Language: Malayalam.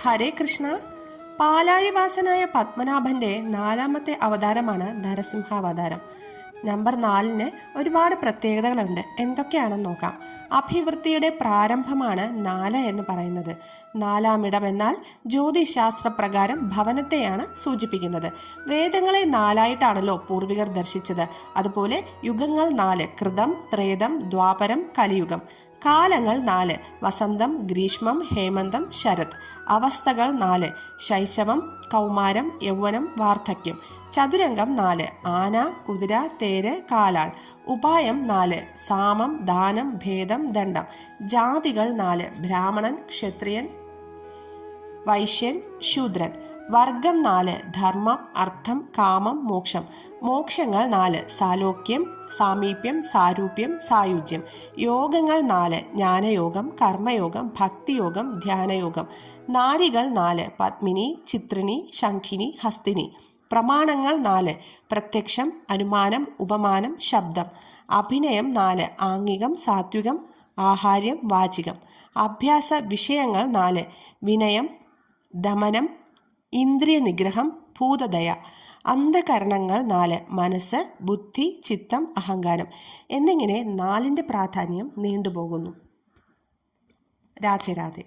ഹരേ കൃഷ്ണ. പാലാഴിവാസനായ പത്മനാഭന്റെ 4ാമത്തെ അവതാരമാണ് നരസിംഹാവതാരം. നമ്പർ 4-ന് ഒരുപാട് പ്രത്യേകതകളുണ്ട്. എന്തൊക്കെയാണെന്ന് നോക്കാം. അഭിവൃദ്ധിയുടെ പ്രാരംഭമാണ് 4 എന്ന് പറയുന്നത്. 4-ാം ഇടം എന്നാൽ ജ്യോതിശാസ്ത്രപ്രകാരം ഭവനത്തെയാണ് സൂചിപ്പിക്കുന്നത്. വേദങ്ങളെ 4ആയിട്ടാണല്ലോ പൂർവികർ ദർശിച്ചത്. അതുപോലെ യുഗങ്ങൾ 4: കൃതം, ത്രേതം, ദ്വാപരം, കലിയുഗം. കാലങ്ങൾ 4: വസന്തം, ഗ്രീഷ്മം, ഹേമന്തം, ശരത്. അവസ്ഥകൾ 4: ശൈശവം, കൗമാരം, യൗവനം, വാർദ്ധക്യം. ചതുരംഗം 4: ആന, കുതിര, തേര്, കാലാൾ. ഉപായം 4: സാമം, ദാനം, ഭേദം, ദണ്ഡം. ജാതികൾ 4: ബ്രാഹ്മണൻ, ക്ഷത്രിയൻ, വൈശ്യൻ, ശൂദ്രൻ. വർഗം 4: ധർമ്മം, അർത്ഥം, കാമം, മോക്ഷം. മോക്ഷങ്ങൾ 4: സാലോക്യം, സാമീപ്യം, സാരൂപ്യം, സായുജ്യം. യോഗങ്ങൾ 4: ജ്ഞാനയോഗം, കർമ്മയോഗം, ഭക്തിയോഗം, ധ്യാനയോഗം. നാരികൾ 4: പത്മിനി, ചിത്രിണി, ശംഖിനി, ഹസ്തിനി. പ്രമാണങ്ങൾ 4: പ്രത്യക്ഷം, അനുമാനം, ഉപമാനം, ശബ്ദം. അഭിനയം 4: ആംഗികം, സാത്വികം, ആഹാര്യം, വാചികം. അഭ്യാസ വിഷയങ്ങൾ 4: വിനയം, ദമനം, ഇന്ദ്രിയ നിഗ്രഹം, ഭൂതദയ. അന്ധകരണങ്ങൾ 4: മനസ്സ്, ബുദ്ധി, ചിത്തം, അഹങ്കാരം. എന്നിങ്ങനെ 4ന്റെ പ്രാധാന്യം നീണ്ടുപോകുന്നു. രാധേ രാധേ.